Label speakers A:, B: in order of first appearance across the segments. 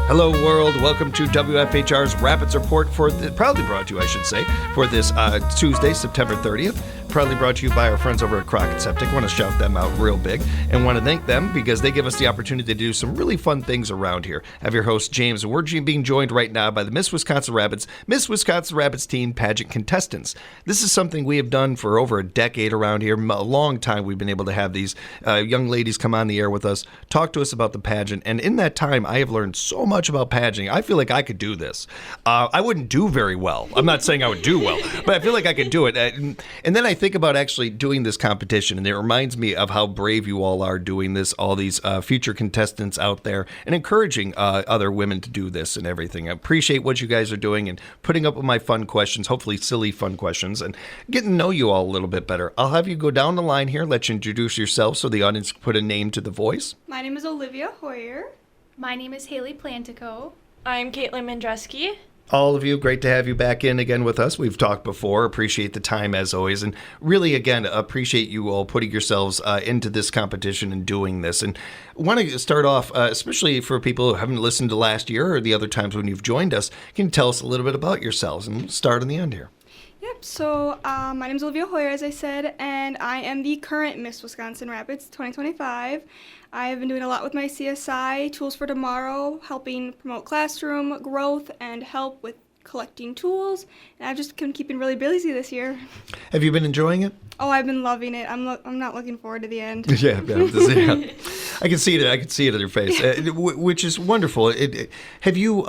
A: Hello, world. Welcome to WFHR's Rapids Report proudly brought to you, I should say, for this Tuesday, September 30th. Proudly brought to you by our friends over at Crockett Septic. I want to shout them out real big and want to thank them because they give us the opportunity to do some really fun things around here. I have your host, James, and we're being joined right now by the Miss Wisconsin Rapids Teen Pageant contestants. This is something we have done for over a decade around here. A long time we've been able to have these young ladies come on the air with us, talk to us about the pageant, and in that time, I have learned so much about pageanting. I feel like I could do this. I wouldn't do very well. I'm not saying I would do well, but I feel like I could do it. And then I think about actually doing this competition, and it reminds me of how brave you all are doing this, all these future contestants out there, and encouraging other women to do this and everything. I appreciate what you guys are doing and putting up with my fun questions, hopefully silly fun questions, and getting to know you all a little bit better. I'll have you go down the line here, let you introduce yourself so the audience can put a name to the voice.
B: My name is Olivia Hoyer.
C: My name is Haley Plantico.
D: I'm Caitlin Mandreski.
A: All of you, great to have you back in again with us. We've talked before. Appreciate the time as always. And really, again, appreciate you all putting yourselves into this competition and doing this. And I want to start off, especially for people who haven't listened to last year or the other times when you've joined us, can you tell us a little bit about yourselves and start in the end here?
B: Yep, so my name is Olivia Hoyer, as I said, and I am the current Miss Wisconsin Rapids 2025. I have been doing a lot with my CSI, Tools for Tomorrow, helping promote classroom growth and help with collecting tools, and I've just been keeping really busy this year.
A: Have you been enjoying it?
B: Oh, I've been loving it. I'm not looking forward to the end.
A: Yeah. I can see it. I can see it in your face, which is wonderful. Have you?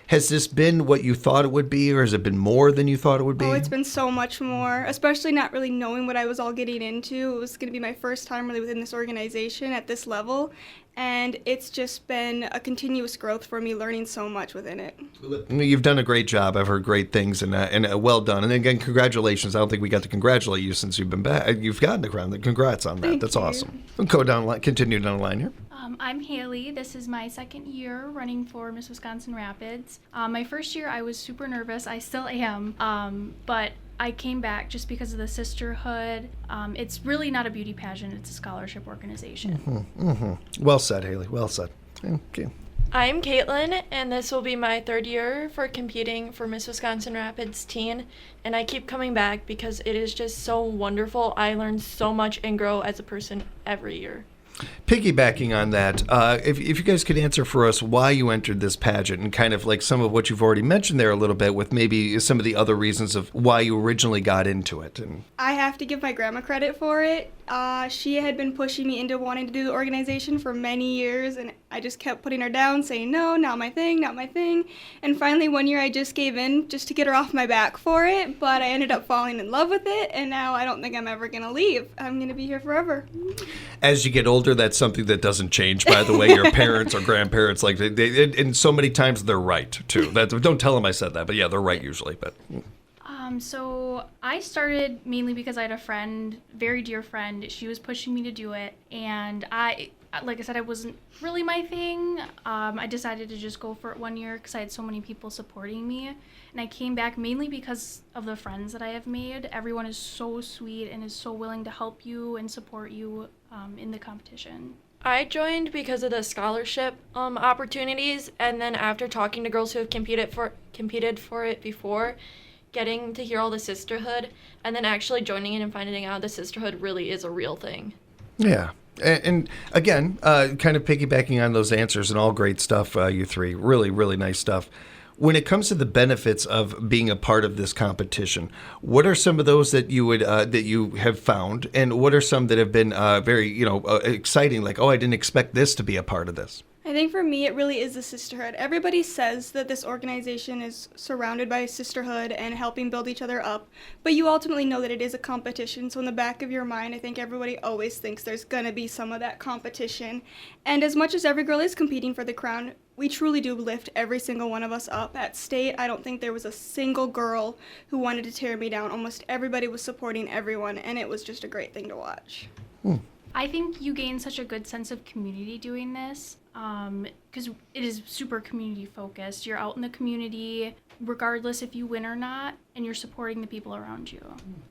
A: Has this been what you thought it would be, or has it been more than you thought it would be?
B: Oh, it's been so much more, especially not really knowing what I was all getting into. It was going to be my first time really within this organization at this level, and it's just been a continuous growth for me, learning so much within it.
A: You've done a great job. I've heard great things, and well done. And again, congratulations. I don't think we got to congratulate you since you've been back. You've gotten the crown. Congrats on that.
B: Thank
A: That's
B: you.
A: awesome. We'll continue down the line here.
C: I'm Haley. This is my second year running for Miss Wisconsin Rapids. My first year I was super nervous. I still am. But I came back just because of the sisterhood. It's really not a beauty pageant. It's a scholarship organization.
A: Well said, Haley. Well said. Okay.
D: I'm Caitlin, and this will be my third year for competing for Miss Wisconsin Rapids Teen, and I keep coming back because it is just so wonderful. I learn so much and grow as a person every year.
A: Piggybacking on that, if you guys could answer for us why you entered this pageant and kind of like some of what you've already mentioned there a little bit with maybe some of the other reasons of why you originally got into it. And
B: I have to give my grandma credit for it. She had been pushing me into wanting to do the organization for many years, and I just kept putting her down, saying, no, not my thing, not my thing. And finally, one year I just gave in just to get her off my back for it, but I ended up falling in love with it, and now I don't think I'm ever going to leave. I'm going to be here forever.
A: as you get older, that's something that doesn't change, by the way. Your parents or grandparents, like, and so many times they're right, too. Don't tell them I said that, but yeah, they're right usually. But
C: So I started mainly because I had a friend, very dear friend. She was pushing me to do it, and like I said, it wasn't really my thing. I decided to just go for it one year because I had so many people supporting me, and I came back mainly because of the friends that I have made. Everyone is so sweet and is so willing to help you and support you in the competition.
D: I joined because of the scholarship opportunities, and then after talking to girls who have competed for it before, getting to hear all the sisterhood, and then actually joining it and finding out the sisterhood really is a real thing.
A: yeah. And again, kind of piggybacking on those answers and all great stuff, you three. Really, really nice stuff. When it comes to the benefits of being a part of this competition, what are some of those that you would that you have found, and what are some that have been very exciting? Like, oh, I didn't expect this to be a part of this.
B: I think for me, it really is the sisterhood. Everybody says that this organization is surrounded by sisterhood and helping build each other up, but you ultimately know that it is a competition. So in the back of your mind, I think everybody always thinks there's going to be some of that competition. And as much as every girl is competing for the crown, we truly do lift every single one of us up. At state, I don't think there was a single girl who wanted to tear me down. Almost everybody was supporting everyone, and it was just a great thing to watch.
C: I think you gain such a good sense of community doing this because it is super community focused. You're out in the community regardless if you win or not, and you're supporting the people around you.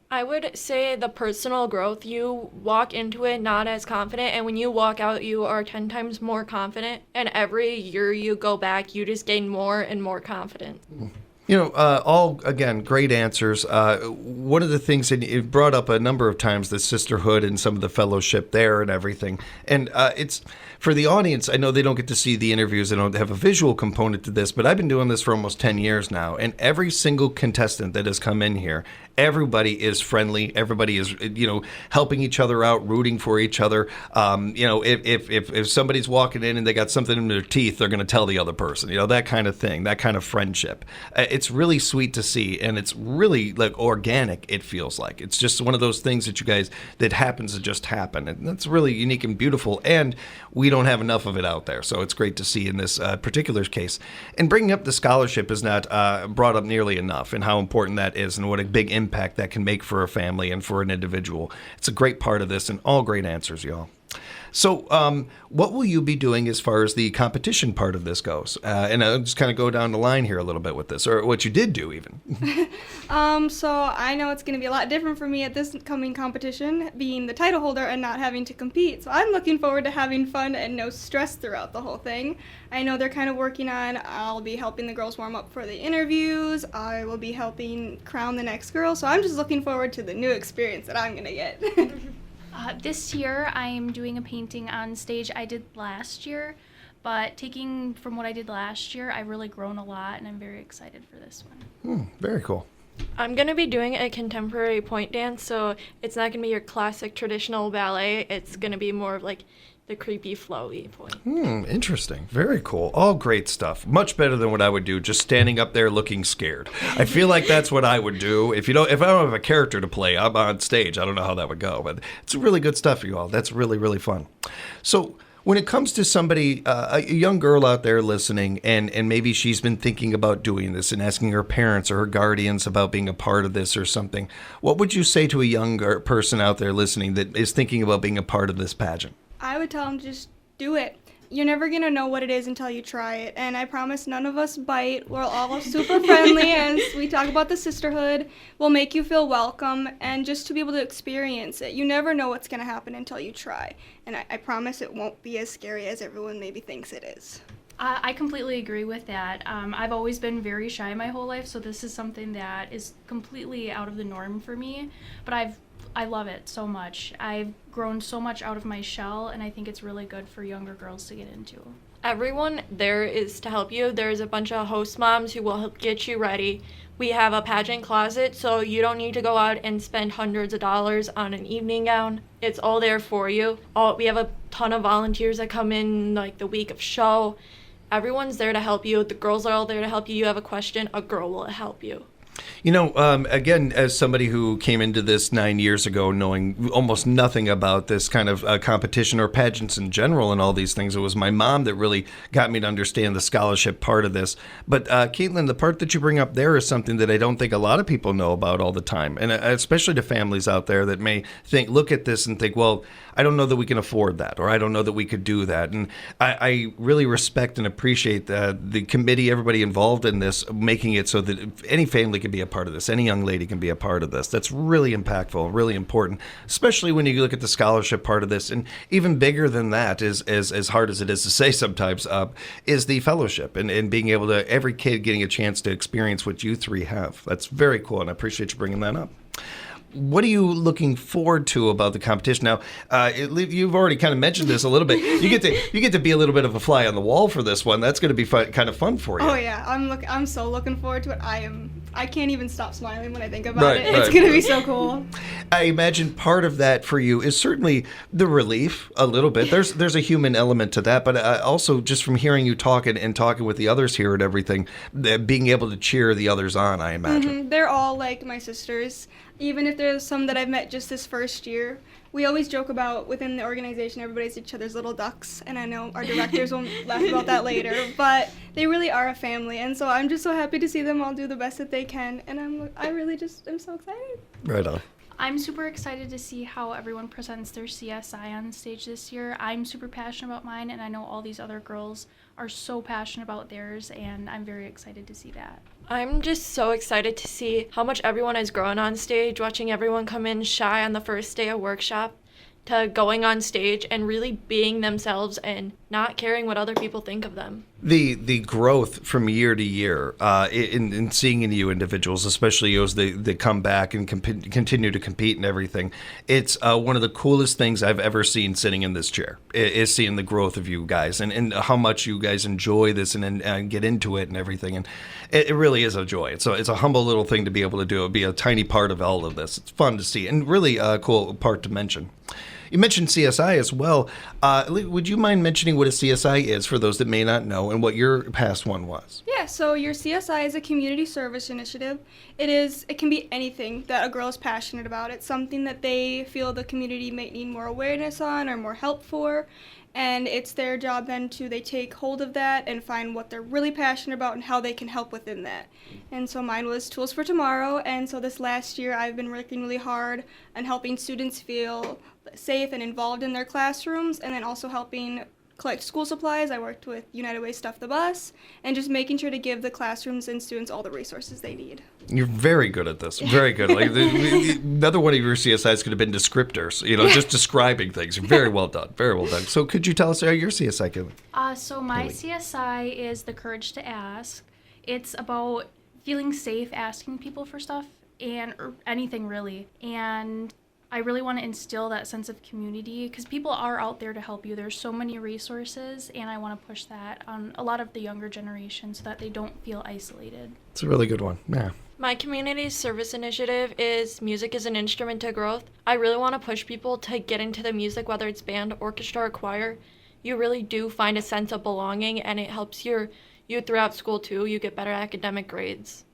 D: I would say the personal growth, you walk into it not as confident, and when you walk out, you are 10 times more confident. And every year you go back, you just gain more and more confidence.
A: You know, all, again, great answers. One of the things, and it brought up a number of times, the sisterhood and some of the fellowship there and everything. And it's, for the audience, I know they don't get to see the interviews, they don't have a visual component to this, but I've been doing this for almost 10 years now. And every single contestant that has come in here, everybody is friendly. Everybody is, helping each other out, rooting for each other. If somebody's walking in and they got something in their teeth, they're going to tell the other person, that kind of thing, that kind of friendship. It's really sweet to see, and it's really like organic, it feels like. It's just one of those things that happens to just happen. And that's really unique and beautiful, and we don't have enough of it out there. So it's great to see in this particular case. And bringing up the scholarship is not brought up nearly enough, and how important that is, and what a big impact that can make for a family and for an individual. It's a great part of this, and all great answers, y'all. So what will you be doing as far as the competition part of this goes? And I'll just kind of go down the line here a little bit with this, or what you did do even.
B: So I know it's going to be a lot different for me at this coming competition, being the title holder and not having to compete. So I'm looking forward to having fun and no stress throughout the whole thing. I know they're kind of working on, I'll be helping the girls warm up for the interviews. I will be helping crown the next girl. So I'm just looking forward to the new experience that I'm going to get.
C: This year, I am doing a painting on stage I did last year, but taking from what I did last year, I've really grown a lot, and I'm very excited for this one.
A: Very cool.
D: I'm going to be doing a contemporary point dance, so it's not going to be your classic traditional ballet. It's going to be more of like the creepy, flowy point.
A: Interesting. Very cool. All great stuff. Much better than what I would do, just standing up there looking scared. I feel like that's what I would do. If I don't have a character to play, I'm on stage. I don't know how that would go, but it's really good stuff, you all. That's really, really fun. So when it comes to somebody, a young girl out there listening, and maybe she's been thinking about doing this and asking her parents or her guardians about being a part of this or something, what would you say to a younger person out there listening that is thinking about being a part of this pageant?
B: I would tell them just do it. You're never going to know what it is until you try it. And I promise none of us bite. We're all super friendly, and we talk about the sisterhood. We'll make you feel welcome, and just to be able to experience it. You never know what's going to happen until you try. And I promise it won't be as scary as everyone maybe thinks it is.
C: I completely agree with that. I've always been very shy my whole life, so this is something that is completely out of the norm for me. But I love it so much. I've grown so much out of my shell, and I think it's really good for younger girls to get into.
D: Everyone there is to help you. There's a bunch of host moms who will help get you ready. We have a pageant closet, so you don't need to go out and spend hundreds of dollars on an evening gown. It's all there for you. We have a ton of volunteers that come in like the week of show. Everyone's there to help you. The girls are all there to help you. You have a question, a girl will help you.
A: Again, as somebody who came into this 9 years ago knowing almost nothing about this kind of competition or pageants in general and all these things, it was my mom that really got me to understand the scholarship part of this. But Caitlin, the part that you bring up there is something that I don't think a lot of people know about all the time, and especially to families out there that may look at this and think, well, I don't know that we can afford that, or I don't know that we could do that. And I really respect and appreciate the committee, everybody involved in this, making it so that any family can be a part of this, any young lady can be a part of this. That's really impactful, really important, especially when you look at the scholarship part of this. And even bigger than that, is as hard as it is to say sometimes, is the fellowship and being able to, every kid getting a chance to experience what you three have. That's very cool, and I appreciate you bringing that up. What are you looking forward to about the competition? Now, you've already kind of mentioned this a little bit. You get to be a little bit of a fly on the wall for this one. That's going to be kind of fun for you.
B: Oh yeah, I'm so looking forward to it. I can't even stop smiling when I think about it. It's going to be so cool.
A: I imagine part of that for you is certainly the relief a little bit. There's a human element to that, but also just from hearing you talking with the others here and everything, being able to cheer the others on, I imagine.
B: Mm-hmm. They're all like my sisters. Even if there's some that I've met just this first year, we always joke about within the organization, everybody's each other's little ducks, and I know our directors will laugh about that later, but they really are a family, and so I'm just so happy to see them all do the best that they can, and I'm so excited.
A: Right on.
C: I'm super excited to see how everyone presents their CSI on stage this year. I'm super passionate about mine, and I know all these other girls are so passionate about theirs, and I'm very excited to see that.
D: I'm just so excited to see how much everyone has grown on stage, watching everyone come in shy on the first day of workshop to going on stage and really being themselves and not caring what other people think of them.
A: The growth from year to year in seeing in you individuals, especially as they come back and continue to compete and everything, it's one of the coolest things I've ever seen sitting in this chair, is seeing the growth of you guys and how much you guys enjoy this and get into it and everything. And it really is a joy. It's a humble little thing to be able to do. Be a tiny part of all of this. It's fun to see and really a cool part to mention. You mentioned CSI as well. Would you mind mentioning what a CSI is for those that may not know and what your past one was?
B: Yeah, so your CSI is a community service initiative. It can be anything that a girl is passionate about. It's something that they feel the community might need more awareness on or more help for. And it's their job then they take hold of that and find what they're really passionate about and how they can help within that. And so mine was Tools for Tomorrow, and so this last year I've been working really hard on helping students feel safe and involved in their classrooms, and then also helping collect school supplies. I worked with United Way Stuff the Bus, and just making sure to give the classrooms and students all the resources they need.
A: You're very good at this. Very good. Like another one of your CSIs could have been descriptors. Just describing things. Very well done. Very well done. So could you tell us how your CSI can?
C: So my CSI is the Courage to Ask. It's about feeling safe asking people for stuff or anything really. And I really want to instill that sense of community because people are out there to help you. There's so many resources, and I want to push that on a lot of the younger generation so that they don't feel isolated.
A: It's a really good one. Yeah.
D: My community service initiative is Music is an Instrument to Growth. I really want to push people to get into the music, whether it's band, orchestra, or choir. You really do find a sense of belonging, and it helps you throughout school too. You get better academic grades.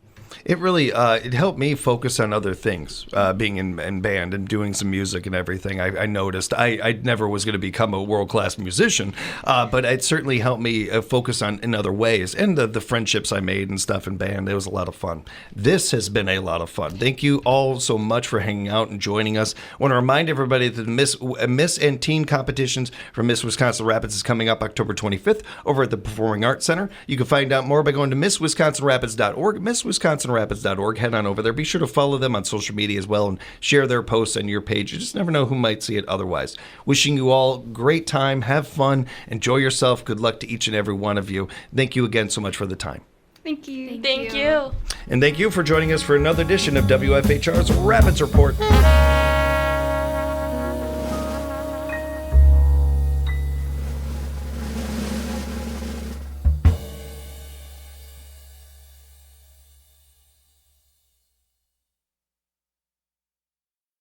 A: It really it helped me focus on other things, being in band and doing some music and everything. I noticed I never was going to become a world-class musician, but it certainly helped me focus on in other ways. And the friendships I made and stuff in band, it was a lot of fun. This has been a lot of fun. Thank you all so much for hanging out and joining us. I want to remind everybody that the Miss and Teen competitions for Miss Wisconsin Rapids is coming up October 25th over at the Performing Arts Center. You can find out more by going to MissWisconsinRapids.org. MissWisconsinRapids.org. Head on over there. Be sure to follow them on social media as well and share their posts on your page. You just never know who might see it otherwise. Wishing you all great time. Have fun. Enjoy yourself. Good luck to each and every one of you. Thank you again so much for the time.
B: Thank you.
D: Thank you.
A: And thank you for joining us for another edition of WFHR's Rapids Report.